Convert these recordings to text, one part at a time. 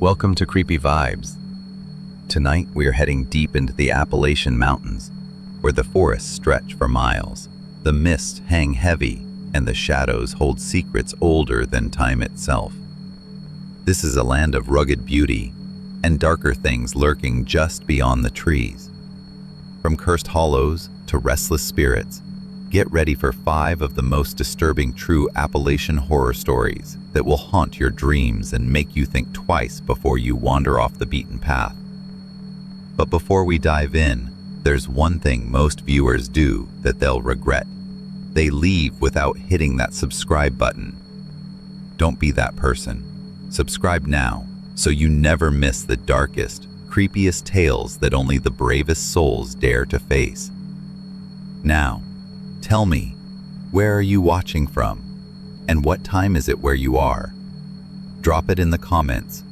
Welcome to Creepy Vibes. Tonight we are heading deep into the Appalachian mountains, where the forests stretch for miles, the mists hang heavy, and the shadows hold secrets older than time itself. This is a land of rugged beauty and darker things lurking just beyond the trees. From cursed hollows to restless spirits, get ready for 5 of the most disturbing true Appalachian horror stories that will haunt your dreams and make you think twice before you wander off the beaten path. But before we dive in, there's one thing most viewers do that they'll regret. They leave without hitting that subscribe button. Don't be that person. Subscribe now so you never miss the darkest, creepiest tales that only the bravest souls dare to face. Now, tell me, where are you watching from? And what time is it where you are? Drop it in the comments,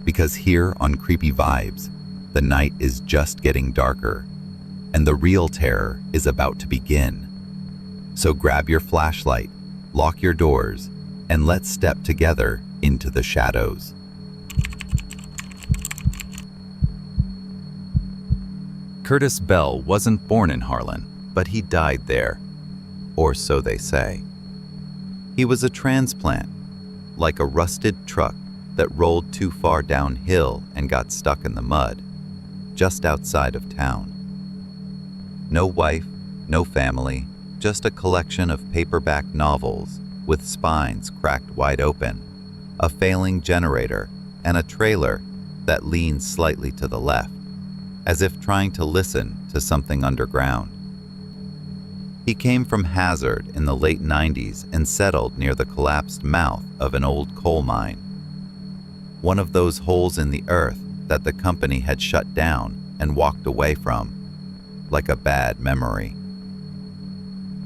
because here on Creepy Vibes, the night is just getting darker, and the real terror is about to begin. So grab your flashlight, lock your doors, and let's step together into the shadows. Curtis Bell wasn't born in Harlan, but he died there. Or so they say. He was a transplant, like a rusted truck that rolled too far downhill and got stuck in the mud, just outside of town. No wife, no family, just a collection of paperback novels with spines cracked wide open, a failing generator, and a trailer that leans slightly to the left, as if trying to listen to something underground. He came from Hazard in the late 90s and settled near the collapsed mouth of an old coal mine. One of those holes in the earth that the company had shut down and walked away from, like a bad memory.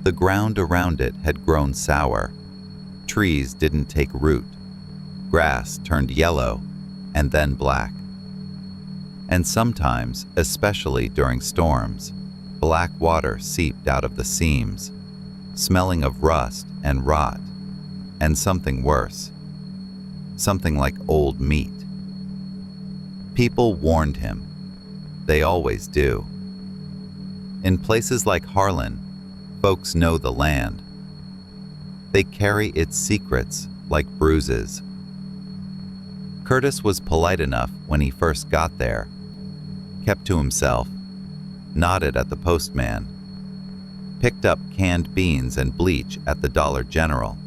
The ground around it had grown sour. Trees didn't take root. Grass turned yellow and then black. And sometimes, especially during storms, black water seeped out of the seams, smelling of rust and rot, and something worse, something like old meat. People warned him. They always do. In places like Harlan, folks know the land. They carry its secrets like bruises. Curtis was polite enough when he first got there, kept to himself, nodded at the postman, picked up canned beans and bleach at the Dollar General.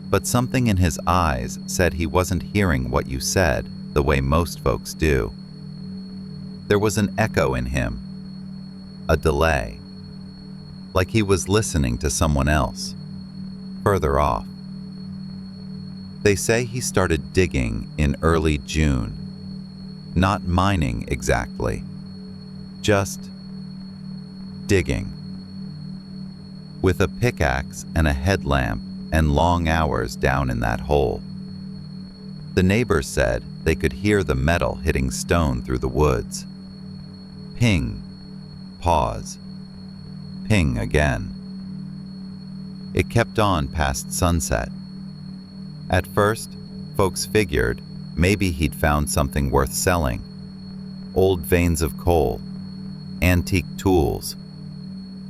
But something in his eyes said he wasn't hearing what you said the way most folks do. There was an echo in him, a delay, like he was listening to someone else, further off. They say he started digging in early June, not mining exactly, just digging. With a pickaxe and a headlamp and long hours down in that hole. The neighbors said they could hear the metal hitting stone through the woods. Ping, pause, ping again. It kept on past sunset. At first, folks figured maybe he'd found something worth selling. Old veins of coal, antique tools,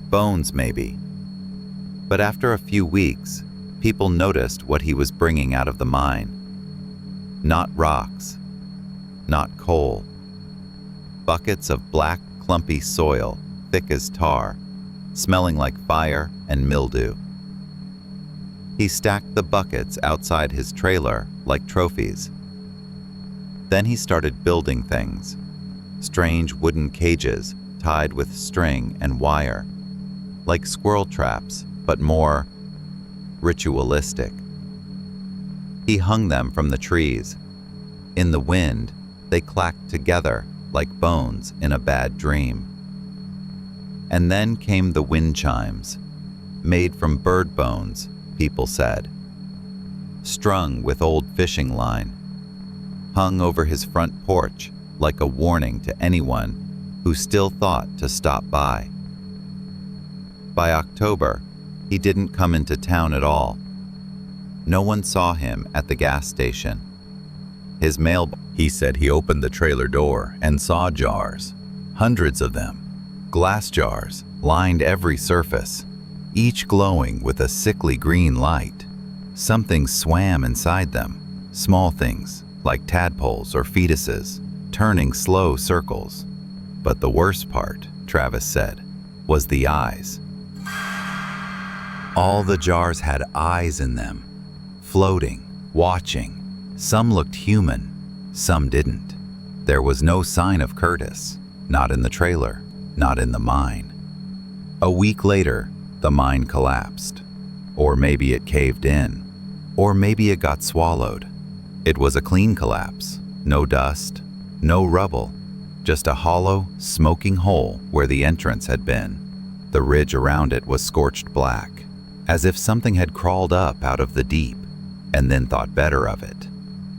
bones maybe. But after a few weeks, people noticed what he was bringing out of the mine. Not rocks, not coal. Buckets of black, clumpy soil, thick as tar, smelling like fire and mildew. He stacked the buckets outside his trailer like trophies. Then he started building things, strange wooden cages tied with string and wire, like squirrel traps, but more ritualistic. He hung them from the trees. In the wind, they clacked together like bones in a bad dream. And then came the wind chimes, made from bird bones, people said, strung with old fishing line, hung over his front porch like a warning to anyone who still thought to stop by. By October, he didn't come into town at all. No one saw him at the gas station. His mail. He said he opened the trailer door and saw jars, hundreds of them. Glass jars lined every surface, each glowing with a sickly green light. Something swam inside them, small things like tadpoles or fetuses, turning slow circles. But the worst part, Travis said, was the eyes. All the jars had eyes in them, floating, watching. Some looked human, some didn't. There was no sign of Curtis, not in the trailer, not in the mine. A week later, the mine collapsed. Or maybe it caved in. Or maybe it got swallowed. It was a clean collapse. No dust, no rubble, just a hollow, smoking hole where the entrance had been. The ridge around it was scorched black, as if something had crawled up out of the deep and then thought better of it.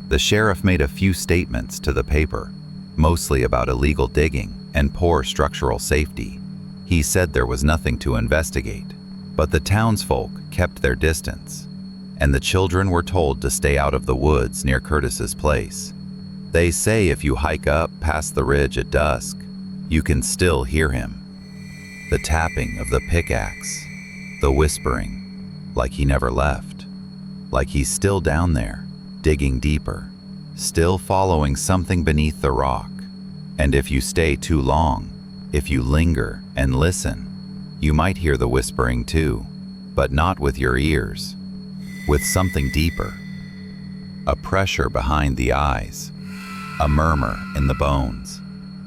The sheriff made a few statements to the paper, mostly about illegal digging and poor structural safety. He said there was nothing to investigate, but the townsfolk kept their distance, and the children were told to stay out of the woods near Curtis's place. They say if you hike up past the ridge at dusk, you can still hear him. The tapping of the pickaxe, the whispering, like he never left, like he's still down there, digging deeper, still following something beneath the rock. And if you stay too long, if you linger and listen, you might hear the whispering too, but not with your ears, with something deeper. A pressure behind the eyes, a murmur in the bones.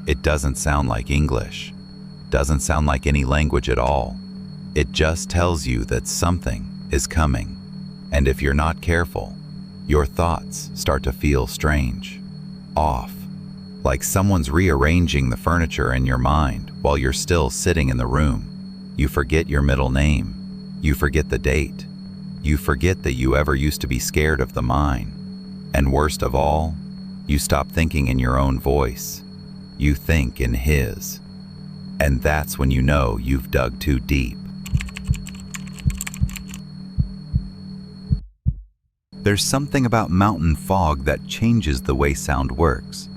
It doesn't sound like English, doesn't sound like any language at all. It just tells you that something is coming, and if you're not careful, your thoughts start to feel strange, off, like someone's rearranging the furniture in your mind while you're still sitting in the room. You forget your middle name, you forget the date, you forget that you ever used to be scared of the mine, and worst of all, you stop thinking in your own voice. You think in his. And that's when you know you've dug too deep. There's something about mountain fog that changes the way sound works.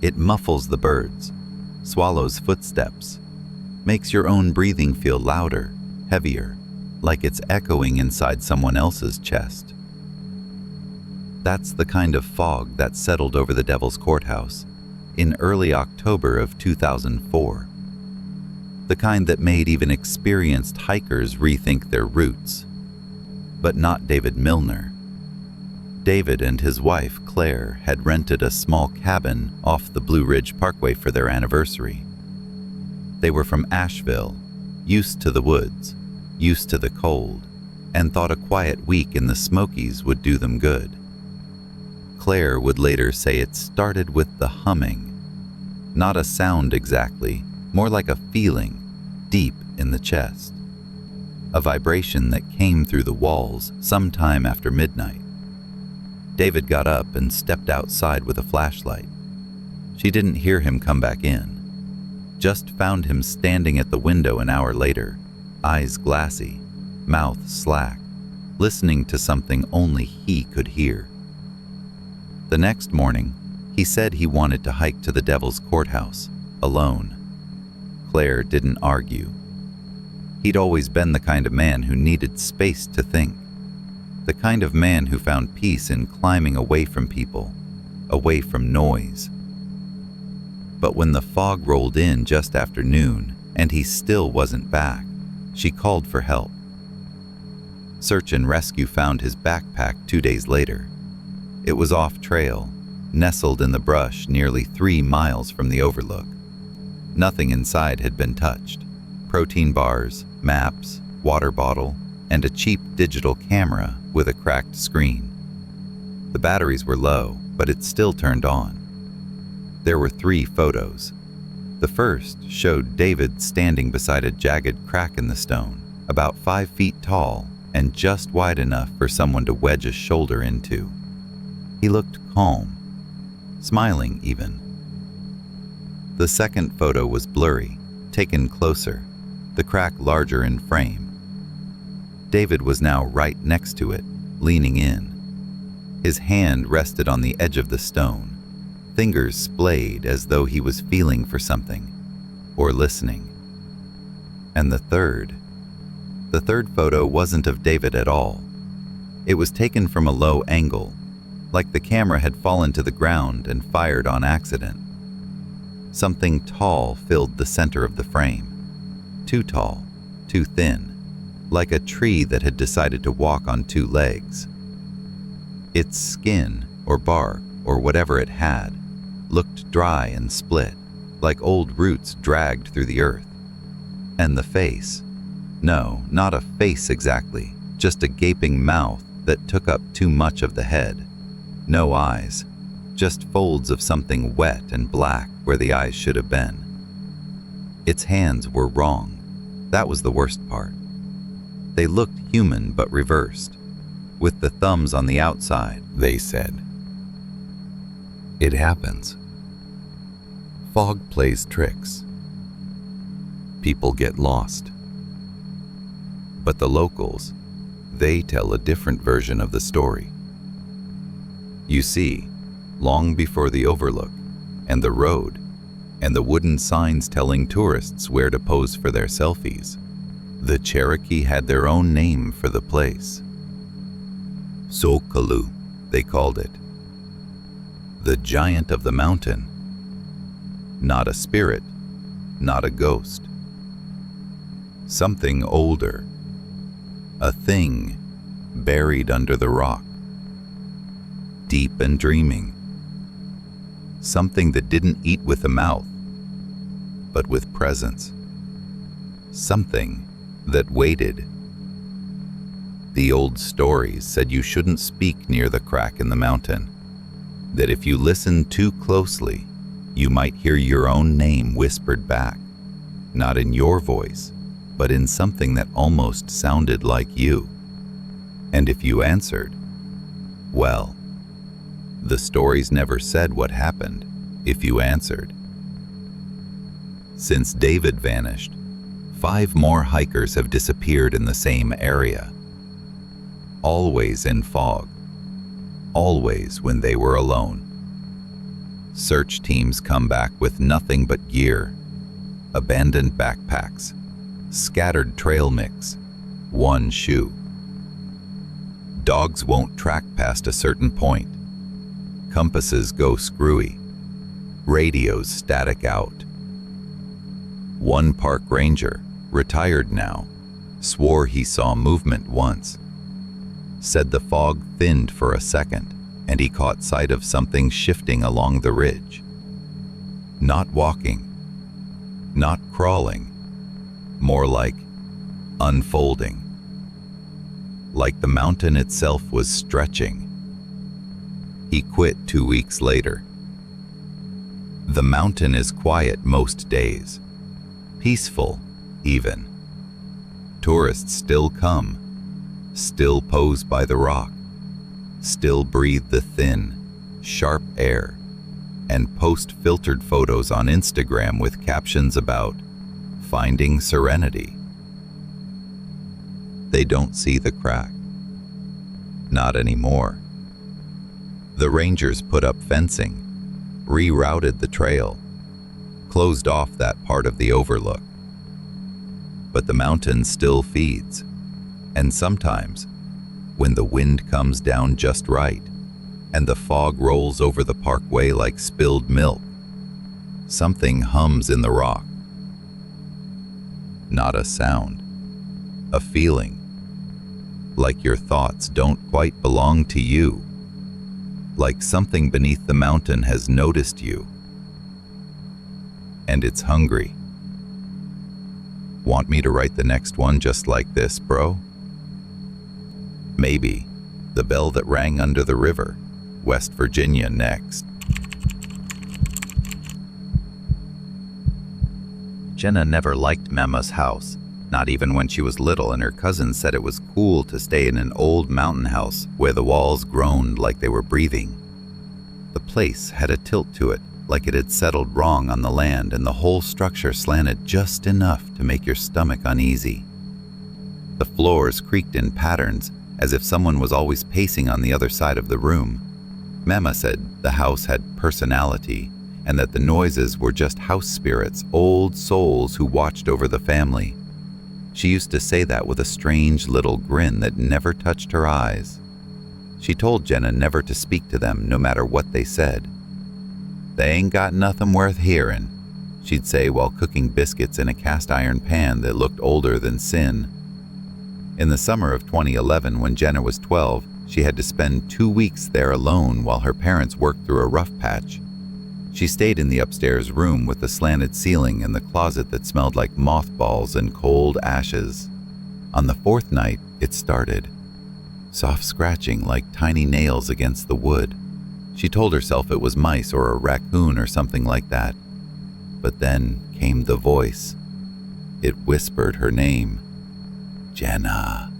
It muffles the birds, swallows footsteps, makes your own breathing feel louder, heavier, like it's echoing inside someone else's chest. That's the kind of fog that settled over the Devil's Courthouse in early October of 2004. The kind that made even experienced hikers rethink their routes. But not David Milner. David and his wife, Claire, had rented a small cabin off the Blue Ridge Parkway for their anniversary. They were from Asheville, used to the woods, used to the cold, and thought a quiet week in the Smokies would do them good. Claire would later say it started with the humming. Not a sound exactly, more like a feeling, deep in the chest. A vibration that came through the walls sometime after midnight. David got up and stepped outside with a flashlight. She didn't hear him come back in, just found him standing at the window an hour later, eyes glassy, mouth slack, listening to something only he could hear. The next morning, he said he wanted to hike to the Devil's Courthouse, alone. Claire didn't argue. He'd always been the kind of man who needed space to think. The kind of man who found peace in climbing away from people, away from noise. But when the fog rolled in just after noon and he still wasn't back, she called for help. Search and rescue found his backpack 2 days later. It was off trail, nestled in the brush nearly 3 miles from the overlook. Nothing inside had been touched. Protein bars, maps, water bottle, and a cheap digital camera with a cracked screen. The batteries were low, but it still turned on. There were 3 photos. The first showed David standing beside a jagged crack in the stone, about 5 feet tall and just wide enough for someone to wedge a shoulder into. He looked calm, smiling even. The second photo was blurry, taken closer, the crack larger in frame. David was now right next to it, leaning in. His hand rested on the edge of the stone, fingers splayed as though he was feeling for something, or listening. And the third photo wasn't of David at all. It was taken from a low angle, like the camera had fallen to the ground and fired on accident. Something tall filled the center of the frame. Too tall, too thin, like a tree that had decided to walk on two legs. Its skin, or bark, or whatever it had, looked dry and split, like old roots dragged through the earth. And the face? No, not a face exactly, just a gaping mouth that took up too much of the head. No eyes, just folds of something wet and black where the eyes should have been. Its hands were wrong. That was the worst part. They looked human but reversed, with the thumbs on the outside, they said. It happens. Fog plays tricks. People get lost. But the locals, they tell a different version of the story. You see, long before the overlook, and the road, and the wooden signs telling tourists where to pose for their selfies, the Cherokee had their own name for the place. Sokalu, they called it. The giant of the mountain. Not a spirit, not a ghost. Something older. A thing buried under the rock. Deep and dreaming. Something that didn't eat with the mouth, but with presence. Something that waited. The old stories said you shouldn't speak near the crack in the mountain, that if you listened too closely, you might hear your own name whispered back, not in your voice, but in something that almost sounded like you. And if you answered, well, the stories never said what happened if you answered. Since David vanished, 5 more hikers have disappeared in the same area. Always in fog. Always when they were alone. Search teams come back with nothing but gear. Abandoned backpacks. Scattered trail mix. 1 shoe. Dogs won't track past a certain point. Compasses go screwy. Radios static out. One park ranger, retired now, swore he saw movement once. Said the fog thinned for a second and he caught sight of something shifting along the ridge. Not walking, not crawling, more like unfolding. Like the mountain itself was stretching. He quit 2 weeks later. The mountain is quiet most days. Peaceful, even. Tourists still come, still pose by the rock, still breathe the thin, sharp air, and post filtered photos on Instagram with captions about finding serenity. They don't see the crack. Not anymore. The rangers put up fencing, rerouted the trail, closed off that part of the overlook. But the mountain still feeds, and sometimes, when the wind comes down just right, and the fog rolls over the parkway like spilled milk, something hums in the rock. Not a sound, a feeling, like your thoughts don't quite belong to you, like something beneath the mountain has noticed you, and it's hungry. Want me to write the next one just like this, bro? Maybe The Bell That Rang Under the River, West Virginia next. Jenna never liked Mama's house, not even when she was little and her cousins said it was cool to stay in an old mountain house where the walls groaned like they were breathing. The place had a tilt to it, like it had settled wrong on the land, and the whole structure slanted just enough to make your stomach uneasy. The floors creaked in patterns, as if someone was always pacing on the other side of the room. Mama said the house had personality and that the noises were just house spirits, old souls who watched over the family. She used to say that with a strange little grin that never touched her eyes. She told Jenna never to speak to them no matter what they said. "They ain't got nothing worth hearing," she'd say while cooking biscuits in a cast iron pan that looked older than sin. In the summer of 2011, when Jenna was 12, she had to spend 2 weeks there alone while her parents worked through a rough patch. She stayed in the upstairs room with the slanted ceiling and the closet that smelled like mothballs and cold ashes. On the 4th night, it started. Soft scratching like tiny nails against the wood. She told herself it was mice or a raccoon or something like that. But then came the voice. It whispered her name. Jenna.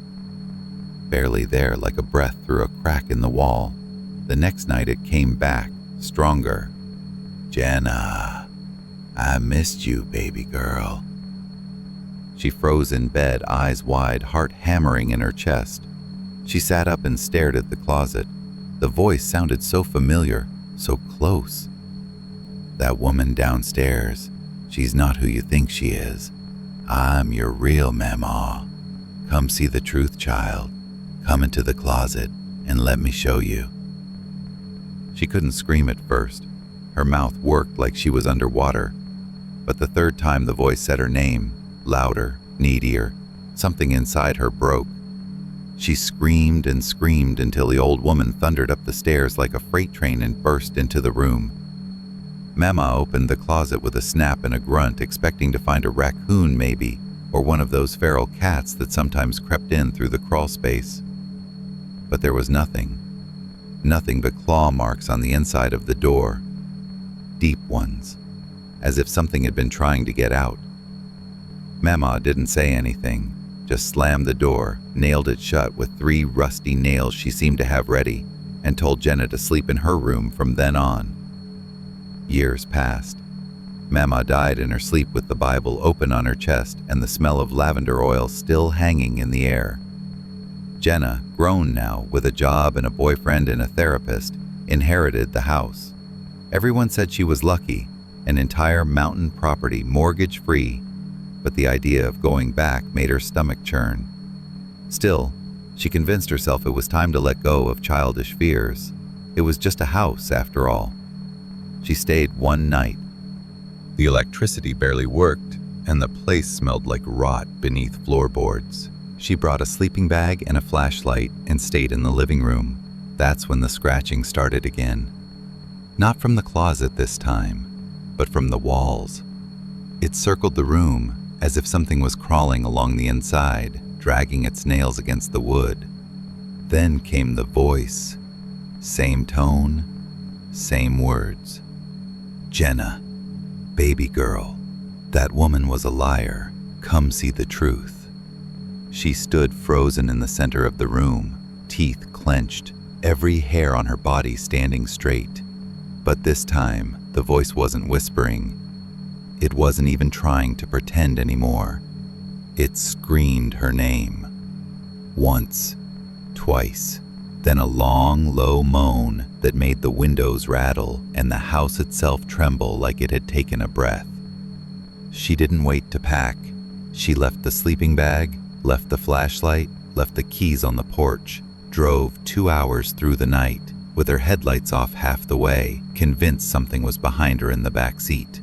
Barely there, like a breath through a crack in the wall. The next night it came back, stronger. Jenna, I missed you, baby girl. She froze in bed, eyes wide, heart hammering in her chest. She sat up and stared at the closet. The voice sounded so familiar, so close. That woman downstairs, she's not who you think she is. I'm your real mama. Come see the truth, child. Come into the closet and let me show you. She couldn't scream at first. Her mouth worked like she was underwater. But the 3rd time the voice said her name, louder, needier, something inside her broke. She screamed and screamed until the old woman thundered up the stairs like a freight train and burst into the room. Mama opened the closet with a snap and a grunt, expecting to find a raccoon maybe, or one of those feral cats that sometimes crept in through the crawl space. But there was nothing. Nothing but claw marks on the inside of the door. Deep ones, as if something had been trying to get out. Mama didn't say anything, just slammed the door, nailed it shut with 3 rusty nails she seemed to have ready, and told Jenna to sleep in her room from then on. Years passed. Mama died in her sleep with the Bible open on her chest and the smell of lavender oil still hanging in the air. Jenna, grown now, with a job and a boyfriend and a therapist, inherited the house. Everyone said she was lucky, an entire mountain property, mortgage-free, but the idea of going back made her stomach churn. Still, she convinced herself it was time to let go of childish fears. It was just a house, after all. She stayed 1 night. The electricity barely worked, and the place smelled like rot beneath floorboards. She brought a sleeping bag and a flashlight and stayed in the living room. That's when the scratching started again. Not from the closet this time, but from the walls. It circled the room as if something was crawling along the inside, dragging its nails against the wood. Then came the voice. Same tone, same words. Jenna, baby girl, that woman was a liar. Come see the truth. She stood frozen in the center of the room, teeth clenched, every hair on her body standing straight. But this time, the voice wasn't whispering. It wasn't even trying to pretend anymore. It screamed her name. Once, twice, then a long, low moan that made the windows rattle and the house itself tremble like it had taken a breath. She didn't wait to pack. She left the sleeping bag, left the flashlight, left the keys on the porch, drove 2 hours through the night, with her headlights off half the way, convinced something was behind her in the back seat.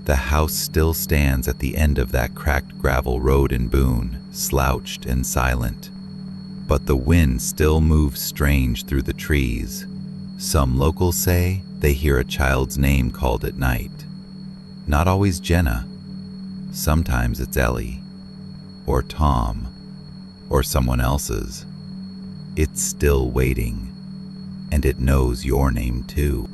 The house still stands at the end of that cracked gravel road in Boone, slouched and silent. But the wind still moves strange through the trees. Some locals say they hear a child's name called at night. Not always Jenna. Sometimes it's Ellie, or Tom, or someone else's. It's still waiting. And it knows your name too.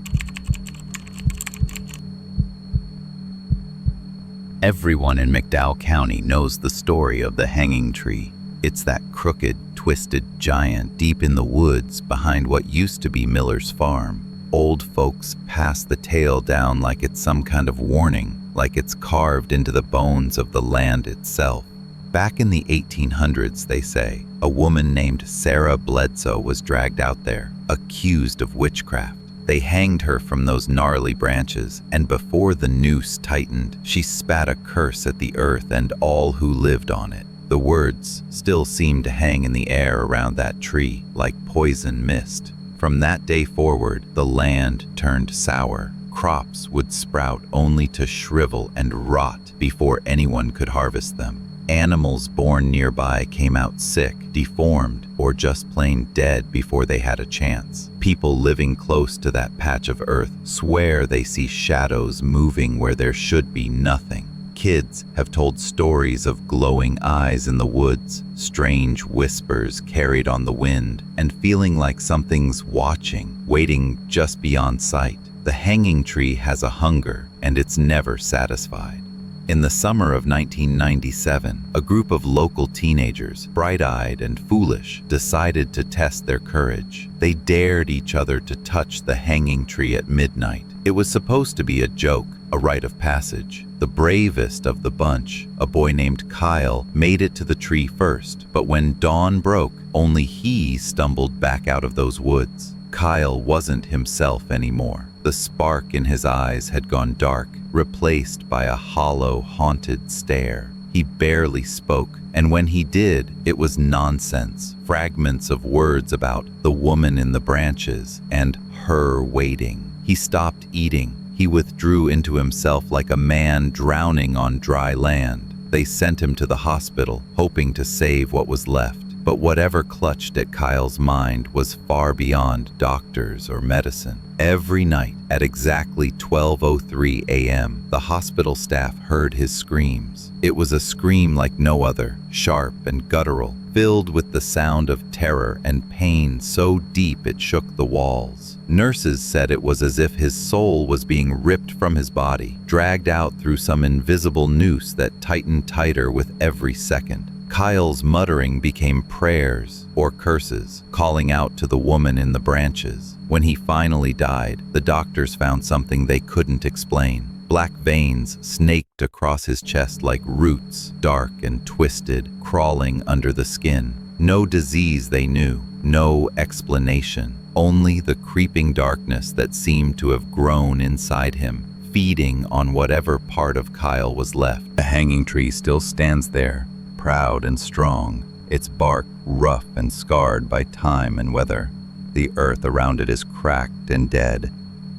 Everyone in McDowell County knows the story of the hanging tree. It's that crooked, twisted giant deep in the woods behind what used to be Miller's farm. Old folks pass the tale down like it's some kind of warning, like it's carved into the bones of the land itself. Back in the 1800s, they say, a woman named Sarah Bledsoe was dragged out there, accused of witchcraft. They hanged her from those gnarly branches, and before the noose tightened, she spat a curse at the earth and all who lived on it. The words still seem to hang in the air around that tree like poison mist. From that day forward, the land turned sour. Crops would sprout only to shrivel and rot before anyone could harvest them. Animals born nearby came out sick, deformed, or just plain dead before they had a chance. People living close to that patch of earth swear they see shadows moving where there should be nothing. Kids have told stories of glowing eyes in the woods, strange whispers carried on the wind, and feeling like something's watching, waiting just beyond sight. The hanging tree has a hunger, and it's never satisfied. In the summer of 1997, a group of local teenagers, bright-eyed and foolish, decided to test their courage. They dared each other to touch the hanging tree at midnight. It was supposed to be a joke, a rite of passage. The bravest of the bunch, a boy named Kyle, made it to the tree first, but when dawn broke, only he stumbled back out of those woods. Kyle wasn't himself anymore. The spark in his eyes had gone dark, replaced by a hollow, haunted stare. He barely spoke, and when he did, it was nonsense. Fragments of words about the woman in the branches and her waiting. He stopped eating. He withdrew into himself like a man drowning on dry land. They sent him to the hospital, hoping to save what was left. But whatever clutched at Kyle's mind was far beyond doctors or medicine. Every night at exactly 12:03 a.m., the hospital staff heard his screams. It was a scream like no other, sharp and guttural, filled with the sound of terror and pain so deep it shook the walls. Nurses said it was as if his soul was being ripped from his body, dragged out through some invisible noose that tightened tighter with every second. Kyle's muttering became prayers or curses, calling out to the woman in the branches. When he finally died, the doctors found something they couldn't explain. Black veins snaked across his chest like roots, dark and twisted, crawling under the skin. No disease they knew, no explanation, only the creeping darkness that seemed to have grown inside him, feeding on whatever part of Kyle was left. The hanging tree still stands there, proud and strong, its bark rough and scarred by time and weather. The earth around it is cracked and dead,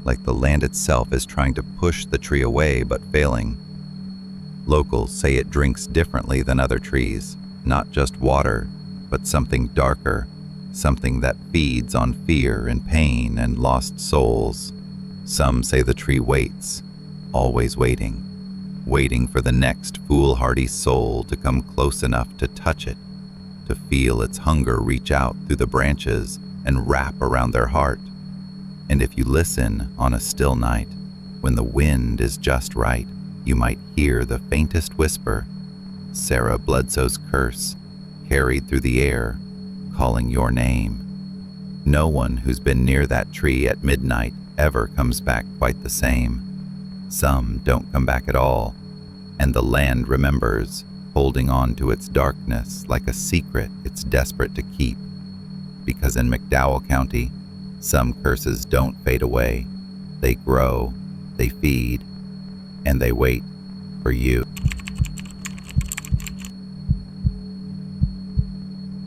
like the land itself is trying to push the tree away but failing. Locals say it drinks differently than other trees, not just water, but something darker, something that feeds on fear and pain and lost souls. Some say the tree waits, always waiting for the next foolhardy soul to come close enough to touch it, to feel its hunger reach out through the branches and wrap around their heart. And if you listen on a still night, when the wind is just right, you might hear the faintest whisper, Sarah Bledsoe's curse, carried through the air, calling your name. No one who's been near that tree at midnight ever comes back quite the same. Some don't come back at all, and the land remembers, holding on to its darkness like a secret it's desperate to keep. Because in McDowell County, some curses don't fade away. They grow, they feed, and they wait for you.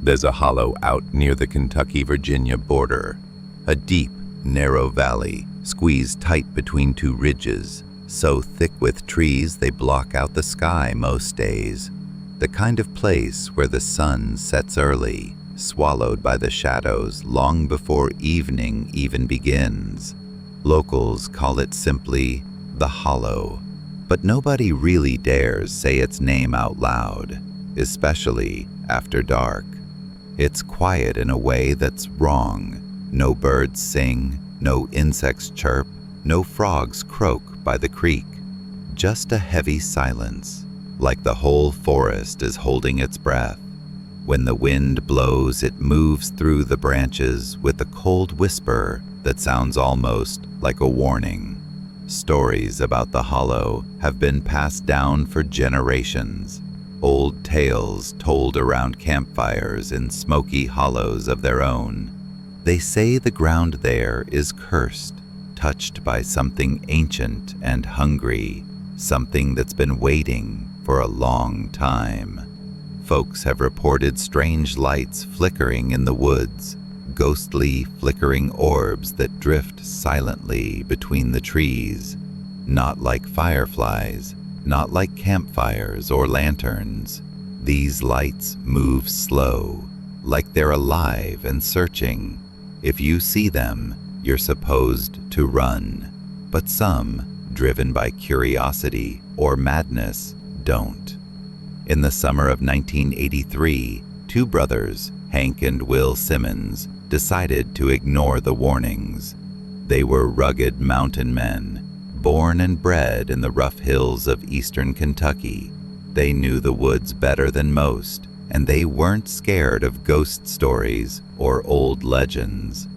There's a hollow out near the Kentucky-Virginia border, a deep, narrow valley squeezed tight between two ridges, so thick with trees they block out the sky most days. The kind of place where the sun sets early, swallowed by the shadows long before evening even begins. Locals call it simply the Hollow, but nobody really dares say its name out loud, especially after dark. It's quiet in a way that's wrong. No birds sing, no insects chirp, no frogs croak by the creek. Just a heavy silence, like the whole forest is holding its breath. When the wind blows, it moves through the branches with a cold whisper that sounds almost like a warning. Stories about the Hollow have been passed down for generations. old tales told around campfires in smoky hollows of their own. They say the ground there is cursed, touched by something ancient and hungry, something that's been waiting for a long time. Folks have reported strange lights flickering in the woods, ghostly flickering orbs that drift silently between the trees, not like fireflies, not like campfires or lanterns. These lights move slow, like they're alive and searching. If you see them, you're supposed to run, but some, driven by curiosity or madness, don't. In the summer of 1983, two brothers, Hank and Will Simmons, decided to ignore the warnings. They were rugged mountain men, born and bred in the rough hills of eastern Kentucky. They knew the woods better than most, and they weren't scared of ghost stories or old legends.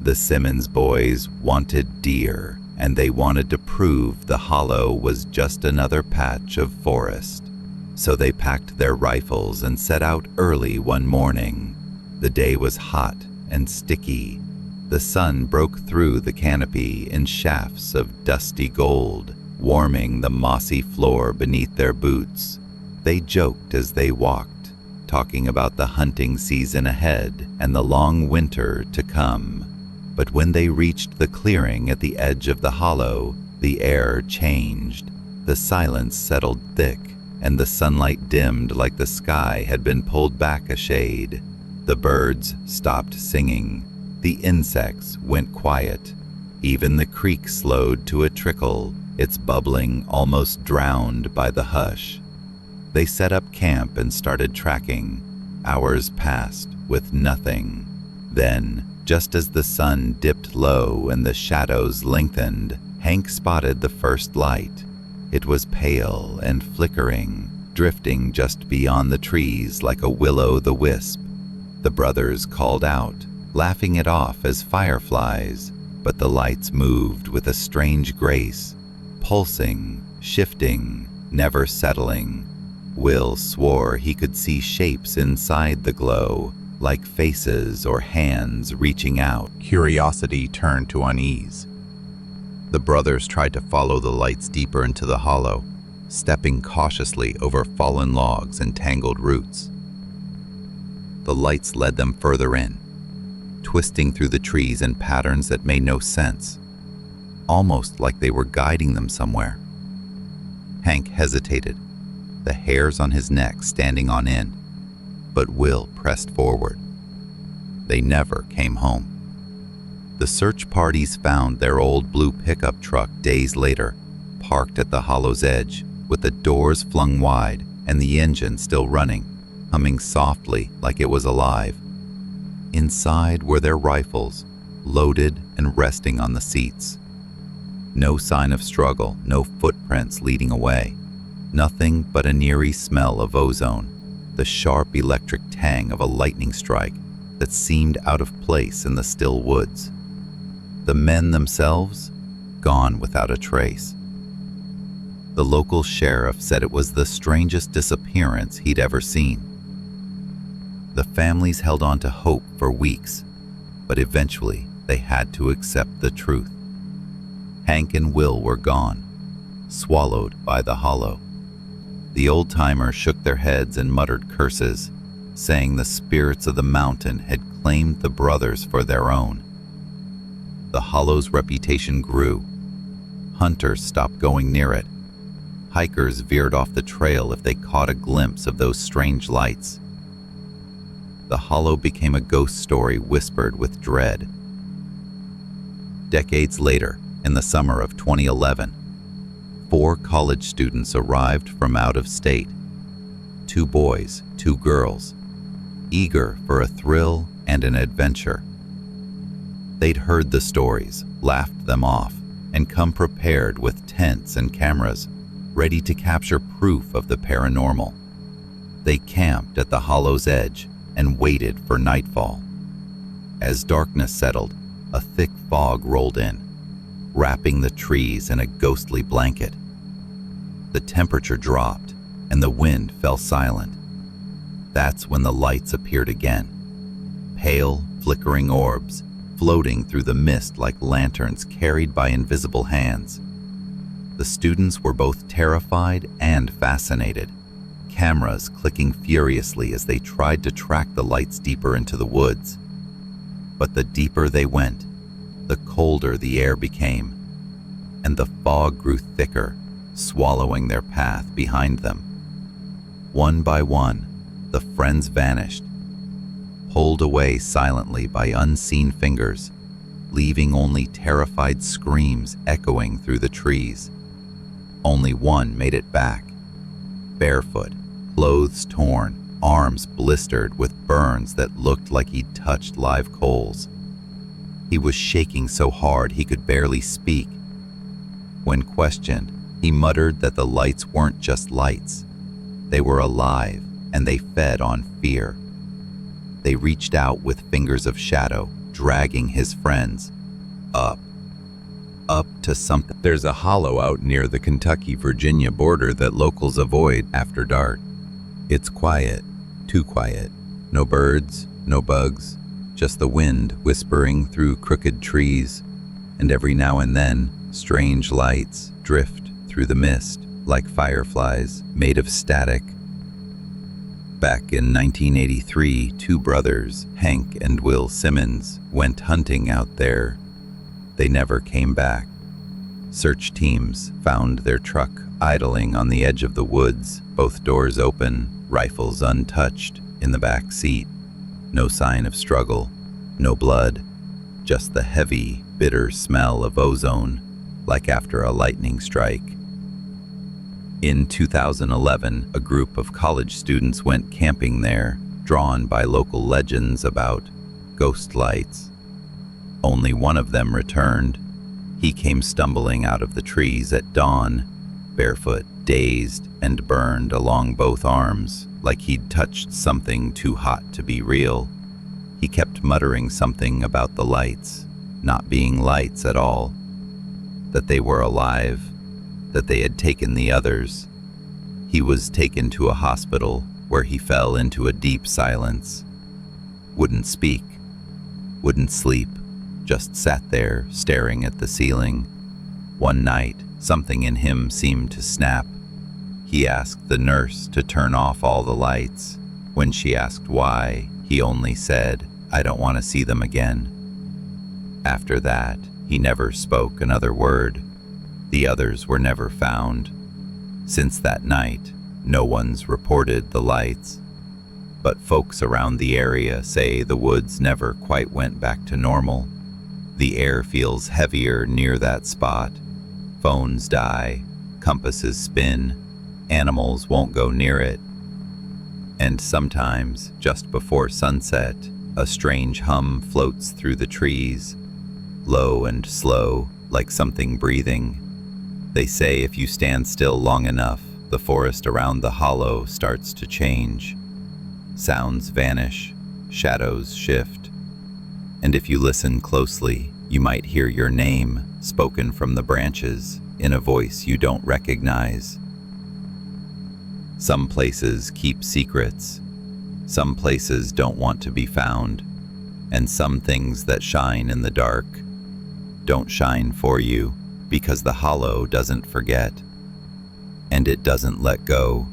The Simmons boys wanted deer, and they wanted to prove the hollow was just another patch of forest. So they packed their rifles and set out early one morning. The day was hot and sticky. The sun broke through the canopy in shafts of dusty gold, warming the mossy floor beneath their boots. They joked as they walked, talking about the hunting season ahead and the long winter to come. But when they reached the clearing at the edge of the hollow, the air changed. The silence settled thick, and the sunlight dimmed like the sky had been pulled back a shade. The birds stopped singing. The insects went quiet. Even the creek slowed to a trickle, its bubbling almost drowned by the hush. They set up camp and started tracking. Hours passed with nothing. Then, just as the sun dipped low and the shadows lengthened, Hank spotted the first light. It was pale and flickering, drifting just beyond the trees like a will-o'-the-wisp. The brothers called out, laughing it off as fireflies, but the lights moved with a strange grace, pulsing, shifting, never settling. Will swore he could see shapes inside the glow, like faces or hands reaching out. Curiosity turned to unease. The brothers tried to follow the lights deeper into the hollow, stepping cautiously over fallen logs and tangled roots. The lights led them further in, twisting through the trees in patterns that made no sense, almost like they were guiding them somewhere. Hank hesitated, the hairs on his neck standing on end, but Will pressed forward. They never came home. The search parties found their old blue pickup truck days later, parked at the hollow's edge, with the doors flung wide and the engine still running, humming softly like it was alive. Inside were their rifles, loaded and resting on the seats. No sign of struggle, no footprints leading away. Nothing but an eerie smell of ozone, the sharp electric tang of a lightning strike that seemed out of place in the still woods. The men themselves, gone without a trace. The local sheriff said it was the strangest disappearance he'd ever seen. The families held on to hope for weeks, but eventually they had to accept the truth. Hank and Will were gone, swallowed by the hollow. The old-timers shook their heads and muttered curses, saying the spirits of the mountain had claimed the brothers for their own. The hollow's reputation grew. Hunters stopped going near it. Hikers veered off the trail if they caught a glimpse of those strange lights. The hollow became a ghost story whispered with dread. Decades later, in the summer of 2011, 4 college students arrived from out of state. 2 boys, 2 girls, eager for a thrill and an adventure. They'd heard the stories, laughed them off, and come prepared with tents and cameras, ready to capture proof of the paranormal. They camped at the hollow's edge and waited for nightfall. As darkness settled, a thick fog rolled in, wrapping the trees in a ghostly blanket. The temperature dropped, and the wind fell silent. That's when the lights appeared again. Pale, flickering orbs, floating through the mist like lanterns carried by invisible hands. The students were both terrified and fascinated, cameras clicking furiously as they tried to track the lights deeper into the woods. But the deeper they went, the colder the air became, and the fog grew thicker, swallowing their path behind them. One by one, the friends vanished, pulled away silently by unseen fingers, leaving only terrified screams echoing through the trees. Only one made it back, barefoot, clothes torn, arms blistered with burns that looked like he'd touched live coals. He was shaking so hard he could barely speak. When questioned, he muttered that the lights weren't just lights. They were alive, and they fed on fear. They reached out with fingers of shadow, dragging his friends up to something. There's a hollow out near the Kentucky-Virginia border that locals avoid after dark. It's quiet, too quiet. No birds, no bugs, just the wind whispering through crooked trees, and every now and then, strange lights drift through the mist like fireflies made of static. Back in 1983, two brothers, Hank and Will Simmons, went hunting out there. They never came back. Search teams found their truck idling on the edge of the woods, both doors open, rifles untouched in the back seat. No sign of struggle, no blood, just the heavy, bitter smell of ozone, like after a lightning strike. In 2011, a group of college students went camping there, drawn by local legends about ghost lights. Only one of them returned. He came stumbling out of the trees at dawn, barefoot, dazed, and burned along both arms, like he'd touched something too hot to be real. He kept muttering something about the lights, not being lights at all, that they were alive, that they had taken the others. He was taken to a hospital where he fell into a deep silence. Wouldn't speak, wouldn't sleep, just sat there staring at the ceiling. One night, something in him seemed to snap. He asked the nurse to turn off all the lights. When she asked why, he only said, "I don't want to see them again." After that, he never spoke another word. The others were never found. Since that night, no one's reported the lights. But folks around the area say the woods never quite went back to normal. The air feels heavier near that spot. Phones die, compasses spin, animals won't go near it. And sometimes, just before sunset, a strange hum floats through the trees, low and slow, like something breathing. They say if you stand still long enough, the forest around the hollow starts to change. Sounds vanish, shadows shift. And if you listen closely, you might hear your name spoken from the branches in a voice you don't recognize. Some places keep secrets. Some places don't want to be found. And some things that shine in the dark don't shine for you, because the hollow doesn't forget, and it doesn't let go.